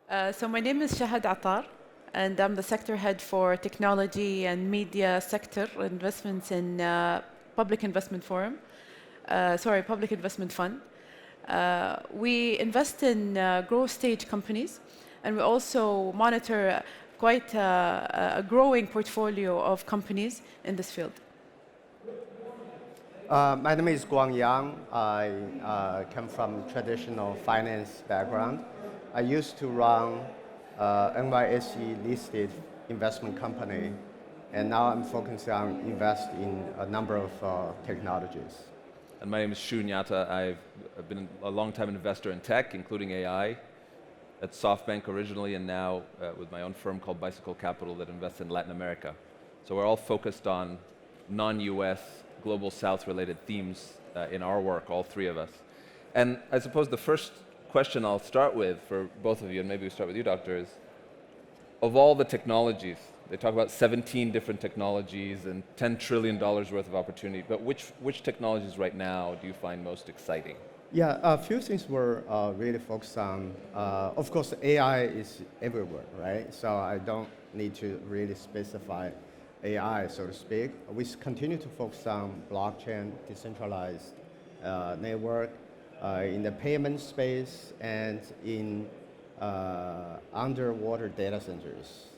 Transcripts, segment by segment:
So my name is Shahad Attar, and I'm the sector head for technology and media sector investments in Public Investment Forum. Public Investment Fund. We invest in growth stage companies, and we also monitor quite a growing portfolio of companies in this field. My name is Guang Yang. I come from traditional finance background. I used to run NYSE listed investment company, and now I'm focusing on invest in a number of technologies. And my name is Nyatta. I've been a long-time investor in tech, including AI, at SoftBank originally, and now with my own firm called Bicycle Capital that invests in Latin America. So we're all focused on non-US, global South related themes in our work, all three of us. And I suppose the first question I'll start with for both of you, and maybe we start with you, Doctor, is of all the technologies, they talk about 17 different technologies and $10 trillion worth of opportunity, but which technologies right now do you find most exciting? Yeah, a few things we're really focused on. Of course, AI is everywhere, right? So I don't need to really specify AI, so to speak. We continue to focus on blockchain, decentralized network, in the payment space, and in underwater data centers.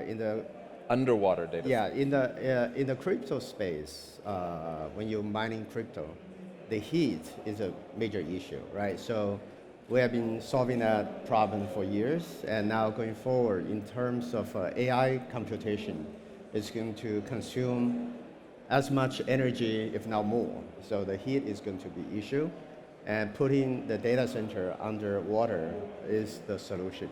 In the underwater data centers. In the crypto space, when you're mining crypto, the heat is a major issue, right? So we have been solving that problem for years, and now going forward, in terms of AI computation, it's going to consume as much energy, if not more. So the heat is going to be issue, and putting the data center underwater is the solution.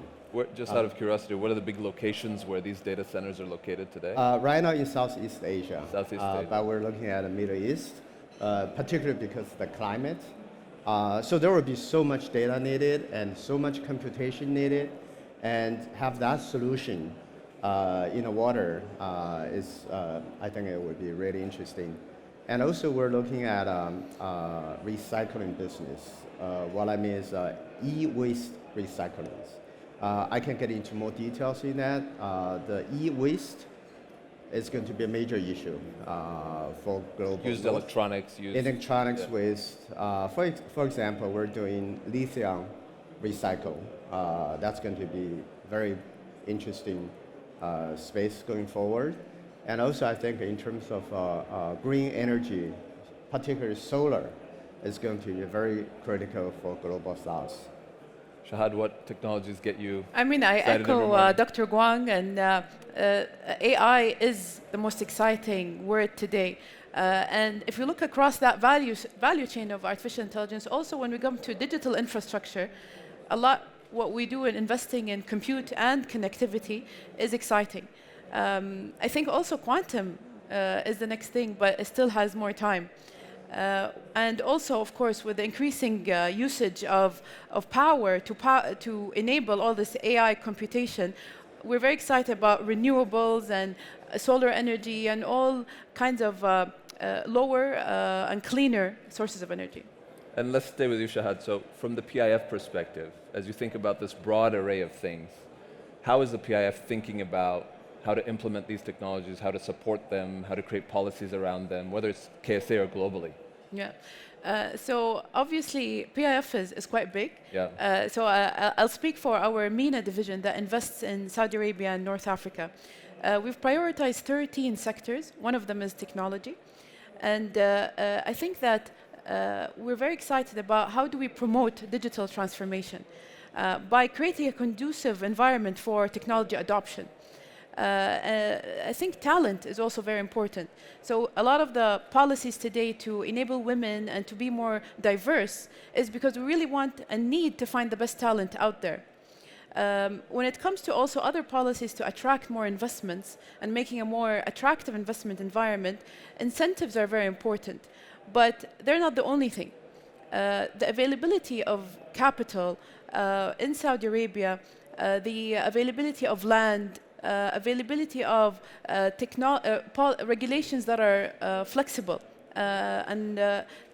Just out of curiosity, what are the big locations where these data centers are located today? Right now in Southeast Asia. Southeast Asia. But we're looking at the Middle East, particularly because of the climate. So there will be so much data needed and so much computation needed, and have that solution in the water I think it would be really interesting. And also we're looking at recycling business. What I mean is e-waste recycling. I can get into more details in that. The e-waste is going to be a major issue for global. Used electronics. Electronics waste. For example, we're doing lithium recycle. That's going to be very interesting space going forward. And also I think in terms of green energy, particularly solar, is going to be very critical for global South. Shahad, what technologies get you I echo Dr. Guang, and AI is the most exciting word today. And if you look across that value chain of artificial intelligence, also when we come to digital infrastructure, a lot what we do in investing in compute and connectivity is exciting. I think also quantum is the next thing, but it still has more time. And also, of course, with the increasing usage of power to enable all this AI computation, we're very excited about renewables and solar energy and all kinds of lower and cleaner sources of energy. And let's stay with you, Shahad. So from the PIF perspective, as you think about this broad array of things, how is the PIF thinking about how to implement these technologies, how to support them, how to create policies around them, whether it's KSA or globally? Yeah. So obviously, PIF is quite big. Yeah. So I'll speak for our MENA division that invests in Saudi Arabia and North Africa. We've prioritized 13 sectors. One of them is technology. And I think that we're very excited about how do we promote digital transformation by creating a conducive environment for technology adoption. I think talent is also very important. So a lot of the policies today to enable women and to be more diverse is because we really want and need to find the best talent out there. When it comes to also other policies to attract more investments and making a more attractive investment environment, incentives are very important, but they're not the only thing. The availability of capital in Saudi Arabia, the availability of land, availability of regulations that are flexible. And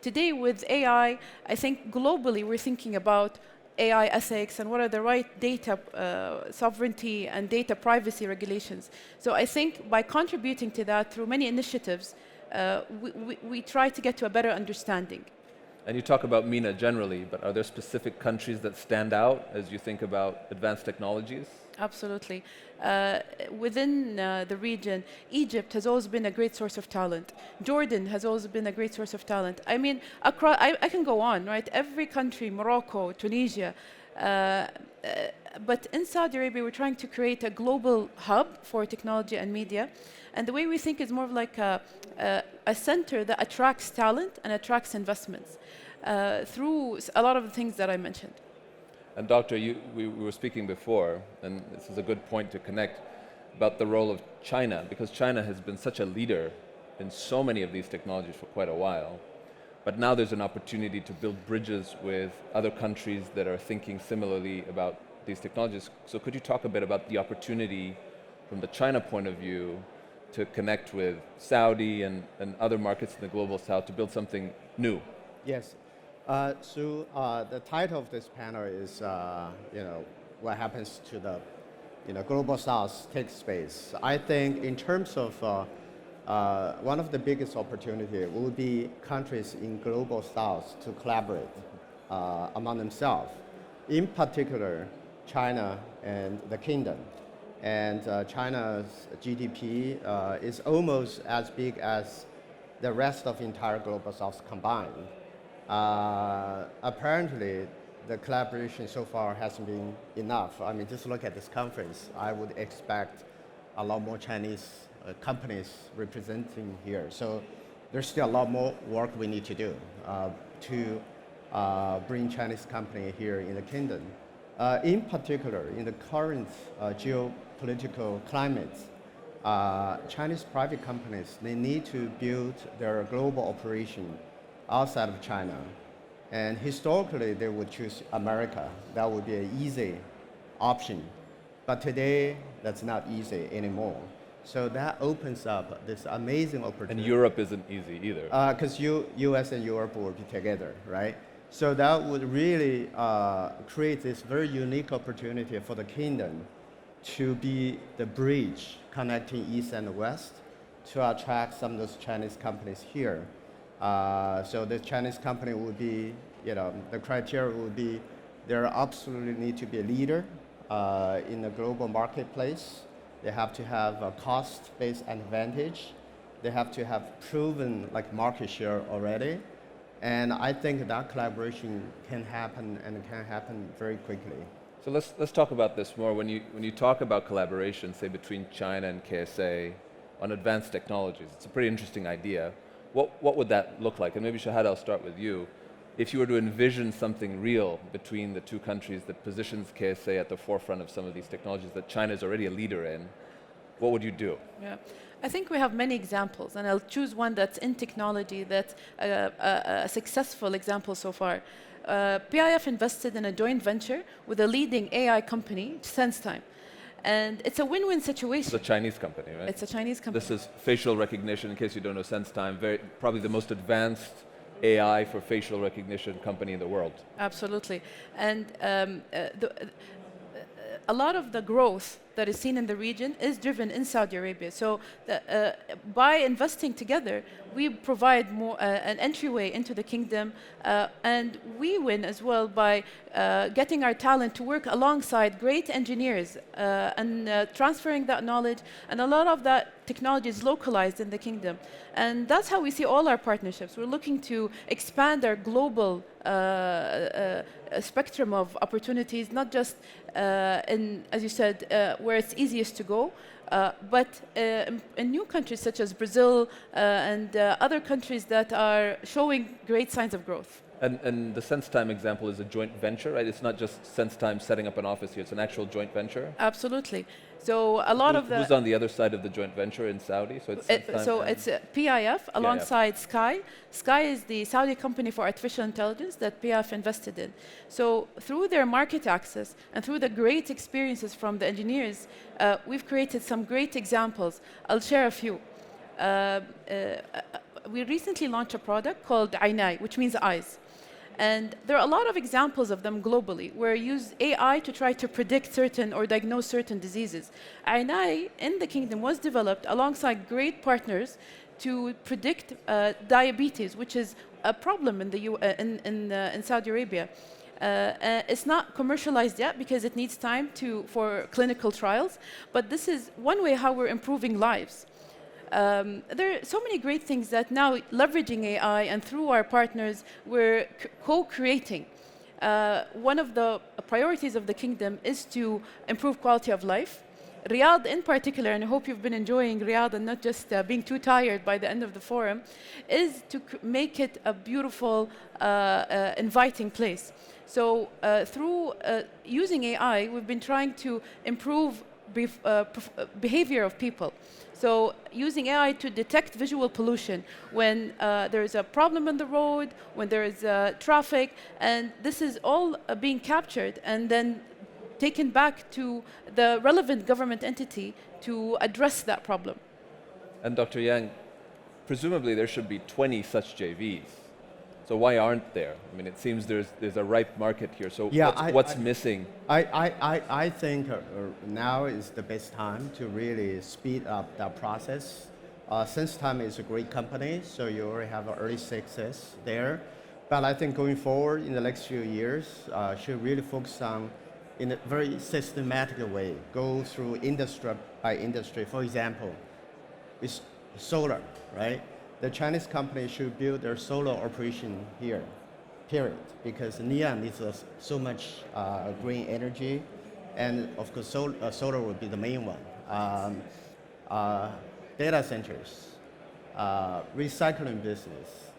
today with AI, I think globally we're thinking about AI ethics and what are the right data sovereignty and data privacy regulations. So I think by contributing to that through many initiatives, we try to get to a better understanding. And you talk about MENA generally, but are there specific countries that stand out as you think about advanced technologies? Absolutely. Within the region, Egypt has always been a great source of talent. Jordan has always been a great source of talent. I mean, across, I can go on, right? Every country, Morocco, Tunisia. But in Saudi Arabia, we're trying to create a global hub for technology and media. And the way we think is more of like a center that attracts talent and attracts investments through a lot of the things that I mentioned. And Doctor, we were speaking before, and this is a good point to connect, about the role of China, because China has been such a leader in so many of these technologies for quite a while. But now there's an opportunity to build bridges with other countries that are thinking similarly about these technologies. So could you talk a bit about the opportunity from the China point of view to connect with Saudi and other markets in the global south to build something new? Yes. So the title of this panel is, what happens to the, global south tech space. I think in terms of one of the biggest opportunities will be countries in global south to collaborate among themselves. In particular, China and the Kingdom. And China's GDP is almost as big as the rest of entire global south combined. Apparently, the collaboration so far hasn't been enough. I mean, just look at this conference. I would expect a lot more Chinese companies representing here. So there's still a lot more work we need to do to bring Chinese company here in the kingdom. In particular, in the current geopolitical climate, Chinese private companies, they need to build their global operation outside of China. And historically, they would choose America. That would be an easy option. But today, that's not easy anymore. So that opens up this amazing opportunity. And Europe isn't easy either. Because US and Europe will be together, right? So that would really create this very unique opportunity for the kingdom to be the bridge connecting East and West to attract some of those Chinese companies here. So the Chinese company would be, the criteria would be, they absolutely need to be a leader in the global marketplace. They have to have a cost-based advantage. They have to have proven market share already. And I think that collaboration can happen and can happen very quickly. So let's talk about this more. When you talk about collaboration, say between China and KSA on advanced technologies, it's a pretty interesting idea. What would that look like? And maybe Shahad, I'll start with you. If you were to envision something real between the two countries that positions KSA at the forefront of some of these technologies that China is already a leader in, what would you do? Yeah. I think we have many examples, and I'll choose one that's in technology that's a successful example so far. PIF invested in a joint venture with a leading AI company, SenseTime. And it's a win-win situation. It's a Chinese company, right? It's a Chinese company. This is facial recognition, in case you don't know SenseTime, probably the most advanced AI for facial recognition company in the world. Absolutely. And a lot of the growth that is seen in the region is driven in Saudi Arabia. So by investing together, we provide more an entryway into the kingdom, and we win as well by getting our talent to work alongside great engineers and transferring that knowledge. And a lot of that technology is localized in the kingdom. And that's how we see all our partnerships. We're looking to expand our global spectrum of opportunities, not just in, as you said, where it's easiest to go, but in new countries such as Brazil and other countries that are showing great signs of growth. And the SenseTime example is a joint venture, right? It's not just SenseTime setting up an office here, it's an actual joint venture? Absolutely. So a lot of the... Who's on the other side of the joint venture in Saudi? So it's it's PIF alongside Sky. Sky is the Saudi company for artificial intelligence that PIF invested in. So through their market access and through the great experiences from the engineers, we've created some great examples. I'll share a few. We recently launched a product called Ainai, which means eyes. And there are a lot of examples of them globally where you use AI to try to predict certain or diagnose certain diseases. AI in the kingdom was developed alongside great partners to predict diabetes, which is a problem in, in Saudi Arabia. It's not commercialized yet because it needs time for clinical trials, but this is one way how we're improving lives. There are so many great things that now, leveraging AI and through our partners, we're co-creating. One of the priorities of the kingdom is to improve quality of life. Riyadh in particular, and I hope you've been enjoying Riyadh and not just being too tired by the end of the forum, is to make it a beautiful, inviting place. So through using AI, we've been trying to improve behavior of people. So using AI to detect visual pollution when there is a problem on the road, when there is traffic, and this is all being captured and then taken back to the relevant government entity to address that problem. And Dr. Yang, presumably there should be 20 such JVs. So why aren't there? I mean, it seems there's a ripe market here. So yeah, what's missing? I think now is the best time to really speed up that process. SenseTime is a great company, so you already have early success there. But I think going forward in the next few years, should really focus on, in a very systematic way, go through industry by industry. For example, it's solar, right? The Chinese company should build their solar operation here, period, because NEOM needs so much green energy, and of course solar would be the main one. Data centers, recycling business,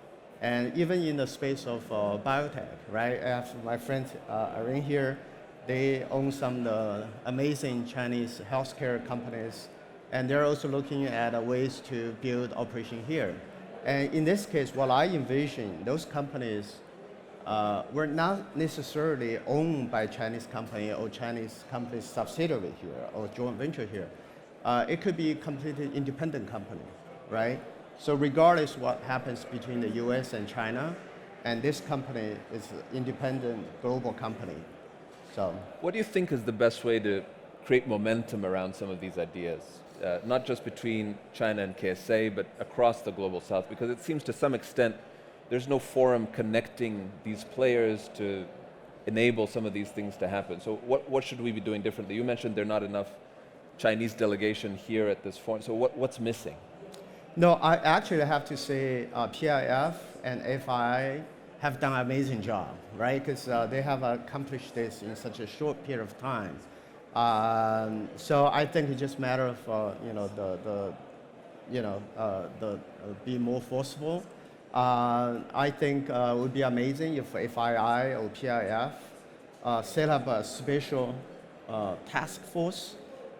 and even in the space of biotech, right? I have my friend Irene here. They own some of the amazing Chinese healthcare companies, and they're also looking at ways to build operation here. And in this case, what I envision, those companies were not necessarily owned by Chinese company or Chinese company subsidiary here or joint venture here. It could be a completely independent company, right? So regardless what happens between the US and China, and this company is an independent global company. So, what do you think is the best way to create momentum around some of these ideas? Not just between China and KSA, but across the global south, because it seems to some extent there's no forum connecting these players to enable some of these things to happen. So what should we be doing differently? You mentioned there are not enough Chinese delegation here at this forum, so what's missing? No, I actually have to say PIF and FII have done an amazing job, right? Because they have accomplished this in such a short period of time. So I think it's just a matter of be more forceful. I think it would be amazing if FII or PIF set up a special task force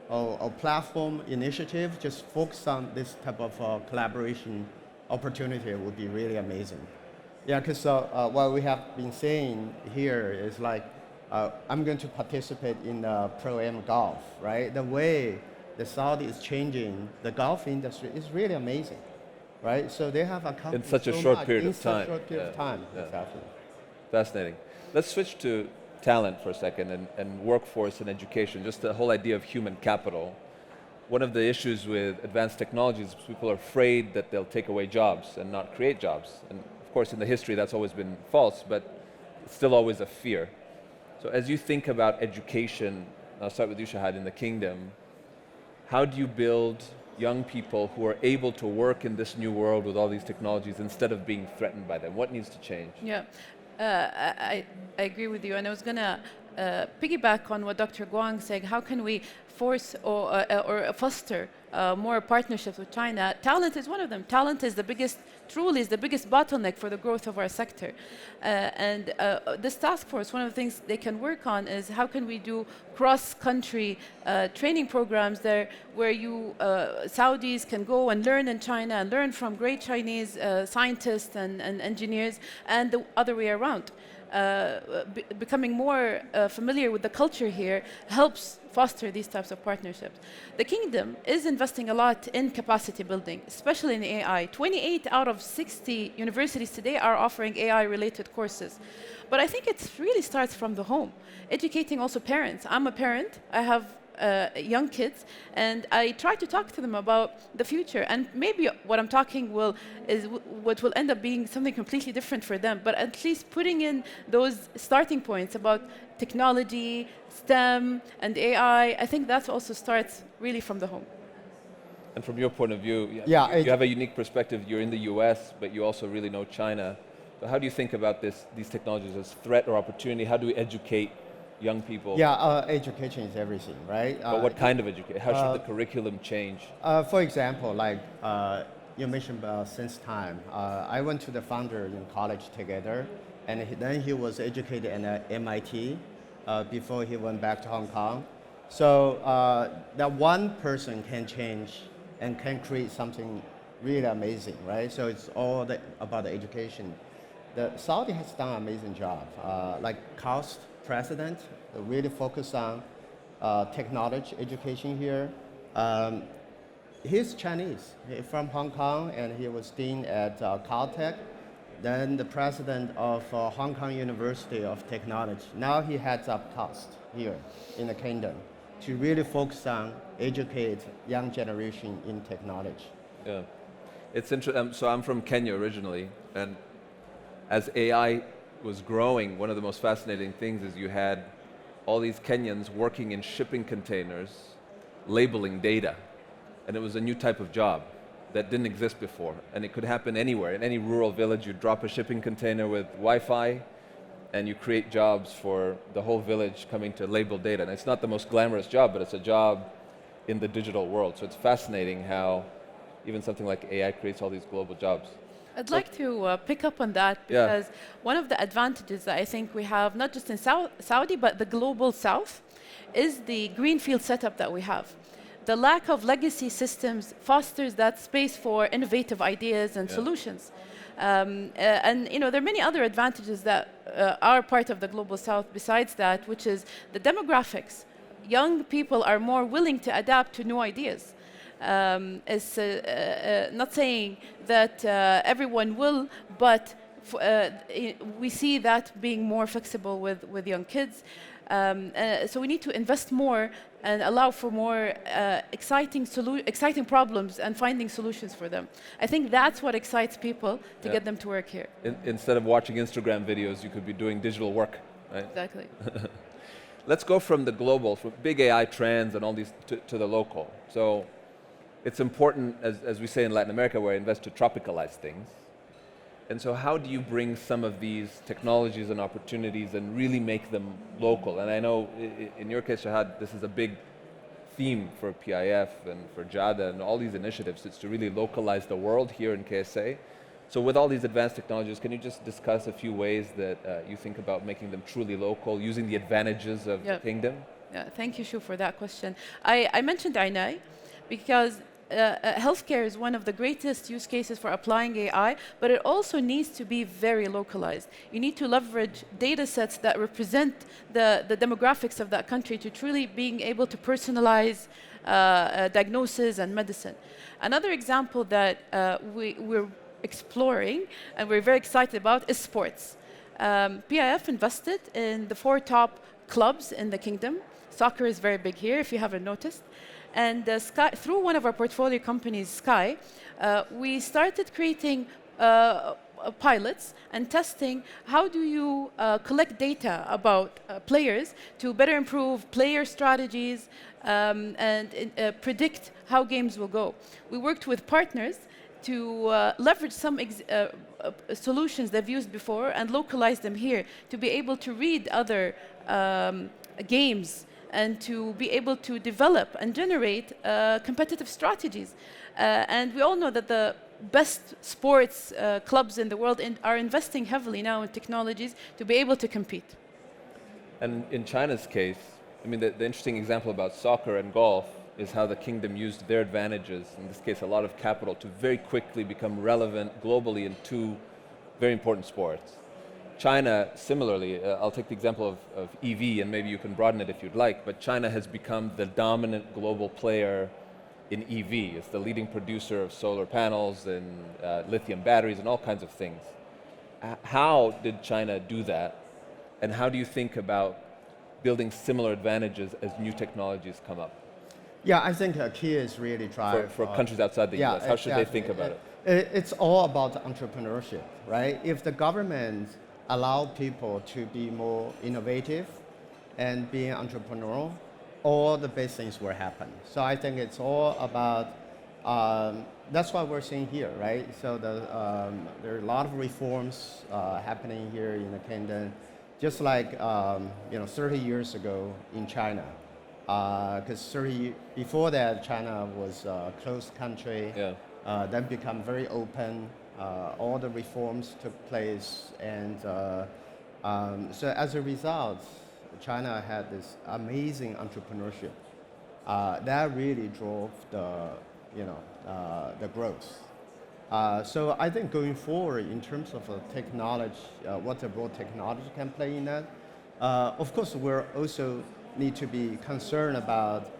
or platform initiative, just focus on this type of collaboration opportunity would be really amazing. Yeah, because what we have been saying here is like, I'm going to participate in Pro-Am golf, right? The way the Saudi is changing the golf industry is really amazing, right? So they have accomplished in such a short period of time. Exactly. Fascinating. Let's switch to talent for a second and workforce and education, just the whole idea of human capital. One of the issues with advanced technologies is people are afraid that they'll take away jobs and not create jobs. And of course, in the history, that's always been false, but it's still always a fear. So as you think about education, I'll start with you, Shahad, in the kingdom, how do you build young people who are able to work in this new world with all these technologies instead of being threatened by them? What needs to change? Yeah, I agree with you, and I was going to piggyback on what Dr. Guang said. How can we force or foster more partnerships with China? Talent is one of them. Talent is truly the biggest bottleneck for the growth of our sector. And this task force, one of the things they can work on is how can we do cross-country training programs there where Saudis can go and learn in China and learn from great Chinese scientists and engineers, and the other way around. becoming more familiar with the culture here helps foster these types of partnerships. The kingdom is investing a lot in capacity building, especially in AI. 28 out of 60 universities today are offering AI-related courses. But I think it really starts from the home, educating also parents. I'm a parent. I have young kids, and I try to talk to them about the future. And maybe what I'm talking what will end up being something completely different for them. But at least putting in those starting points about technology, STEM, and AI, I think that also starts really from the home. And from your point of view, Yeah, you have a unique perspective. You're in the US, but you also really know China. So how do you think about these technologies as threat or opportunity? How do we educate young people? Yeah, education is everything, right? But what kind of education? How should the curriculum change? For example, like you mentioned since time, I went to the founder in college together, and then he was educated at MIT before he went back to Hong Kong. So that one person can change and can create something really amazing, right? So it's all about the education. The Saudi has done an amazing job. Like Carl's president really focused on technology education here. He's Chinese, he's from Hong Kong, and he was dean at Caltech, then the president of Hong Kong University of Technology. Now he heads up COST here in the kingdom to really focus on educate young generation in technology. Yeah, it's interesting. So I'm from Kenya originally, and as AI was growing, one of the most fascinating things is you had all these Kenyans working in shipping containers, labeling data. And it was a new type of job that didn't exist before. And it could happen anywhere. In any rural village, you drop a shipping container with Wi-Fi, and you create jobs for the whole village coming to label data. And it's not the most glamorous job, but it's a job in the digital world. So it's fascinating how even something like AI creates all these global jobs. I'd like to pick up on that because one of the advantages that I think we have, not just in Saudi, but the global South, is the greenfield setup that we have. The lack of legacy systems fosters that space for innovative ideas and solutions. And there are many other advantages that are part of the global South besides that, which is the demographics. Young people are more willing to adapt to new ideas. It's not saying that everyone will, but we see that being more flexible with young kids. So we need to invest more and allow for more exciting problems and finding solutions for them. I think that's what excites people to get them to work here. Instead of watching Instagram videos, you could be doing digital work, right? Exactly. Let's go from the global, from big AI trends and all these, to the local. So it's important, as we say in Latin America, where I invest to tropicalize things. And so how do you bring some of these technologies and opportunities and really make them local? And I know in your case, Shahad, this is a big theme for PIF and for JADA and all these initiatives. It's to really localize the world here in KSA. So with all these advanced technologies, can you just discuss a few ways that you think about making them truly local, using the advantages of the kingdom? Yeah, thank you, Shu, for that question. I mentioned AI because healthcare is one of the greatest use cases for applying AI, but it also needs to be very localized. You need to leverage data sets that represent the demographics of that country to truly being able to personalize diagnosis and medicine. Another example that we're exploring and we're very excited about is sports. PIF invested in the 4 top clubs in the kingdom. Soccer is very big here, if you haven't noticed. And through one of our portfolio companies, Sky, we started creating pilots and testing how do you collect data about players to better improve player strategies and predict how games will go. We worked with partners to leverage some solutions they've used before and localize them here to be able to read other games and to be able to develop and generate competitive strategies. And we all know that the best sports clubs in the world are investing heavily now in technologies to be able to compete. And in China's case, I mean, the interesting example about soccer and golf is how the kingdom used their advantages, in this case a lot of capital, to very quickly become relevant globally in 2 very important sports. China, similarly, I'll take the example of EV, and maybe you can broaden it if you'd like, but China has become the dominant global player in EV. It's the leading producer of solar panels and lithium batteries and all kinds of things. How did China do that? And how do you think about building similar advantages as new technologies come up? Yeah, I think a key is really drive. For countries outside the US, how should they think about it? It's all about entrepreneurship, right? If the government allow people to be more innovative and being entrepreneurial, all the best things will happen. So I think it's all about, that's what we're seeing here, right? So there are a lot of reforms happening here in the kingdom, just like 30 years ago in China. Because before that, China was a closed country, then become very open. All the reforms took place, and so as a result, China had this amazing entrepreneurship that really drove the growth. So I think going forward, in terms of technology, what the role technology can play in that, of course, we're also need to be concerned about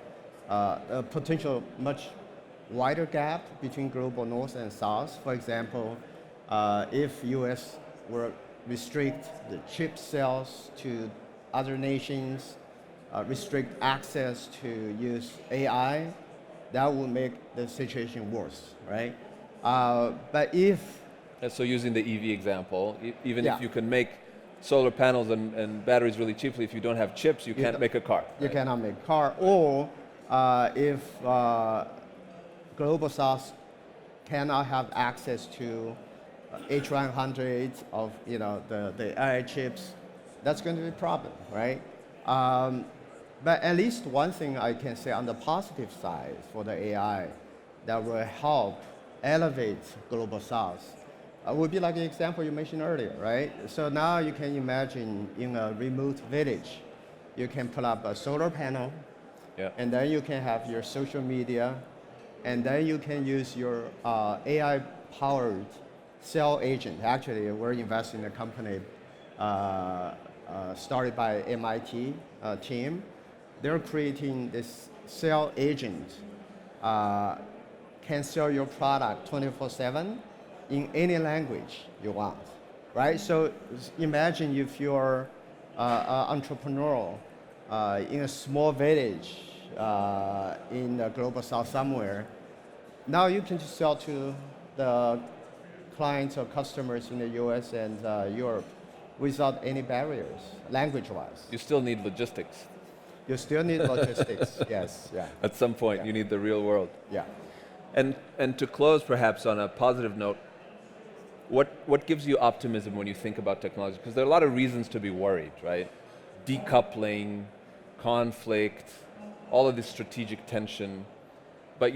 a potential much wider gap between global north and south. For example, if U.S. were restrict the chip sales to other nations, restrict access to use AI, that will make the situation worse, right? But if... So using the EV example, even if you can make solar panels and batteries really cheaply, if you don't have chips, you can't make a car. You cannot make a car. Or if Global South cannot have access to H100 of the AI chips, that's going to be a problem, right? But at least one thing I can say on the positive side for the AI that will help elevate Global South would be like the example you mentioned earlier, right? So now you can imagine in a remote village, you can put up a solar panel, and then you can have your social media, and then you can use your AI-powered cell agent. Actually, we're investing in a company started by MIT team. They're creating this cell agent, can sell your product 24/7 in any language you want, right? So imagine if you're entrepreneurial in a small village in the Global South somewhere. Now you can just sell to the clients or customers in the US and Europe without any barriers, language-wise. You still need logistics. You still need logistics, yes, yeah. At some point, you need the real world. Yeah. And to close, perhaps, on a positive note, what gives you optimism when you think about technology? Because there are a lot of reasons to be worried, right? Decoupling, conflict, all of this strategic tension, but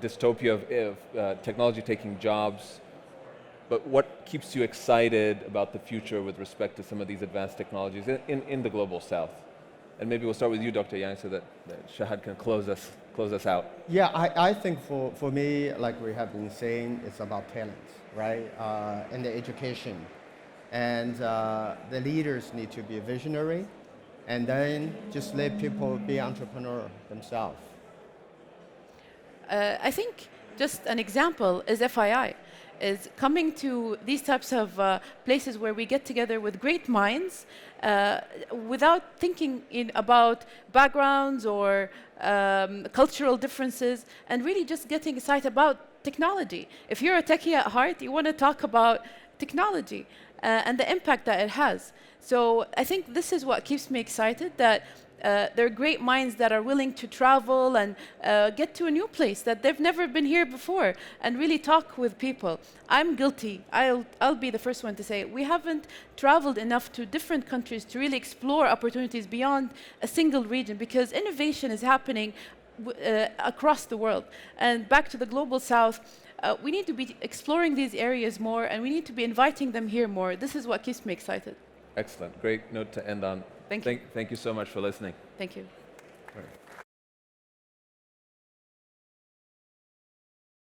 dystopia of technology taking jobs. But what keeps you excited about the future with respect to some of these advanced technologies in the Global South? And maybe we'll start with you, Dr. Yang, so that Shahad can close us out. Yeah, I think for me, like we have been saying, it's about talent, right? And the education. And the leaders need to be visionary, and then just let people be entrepreneur themselves. I think just an example is FII, is coming to these types of places where we get together with great minds without thinking about backgrounds or cultural differences, and really just getting excited about technology. If you're a techie at heart, you want to talk about technology and the impact that it has. So I think this is what keeps me excited, that there are great minds that are willing to travel and get to a new place that they've never been here before and really talk with people. I'm guilty. I'll be the first one to say it. We haven't traveled enough to different countries to really explore opportunities beyond a single region, because innovation is happening across the world. And back to the Global South, we need to be exploring these areas more, and we need to be inviting them here more. This is what keeps me excited. Excellent. Great note to end on. Thank you. Thank you so much for listening. Thank you.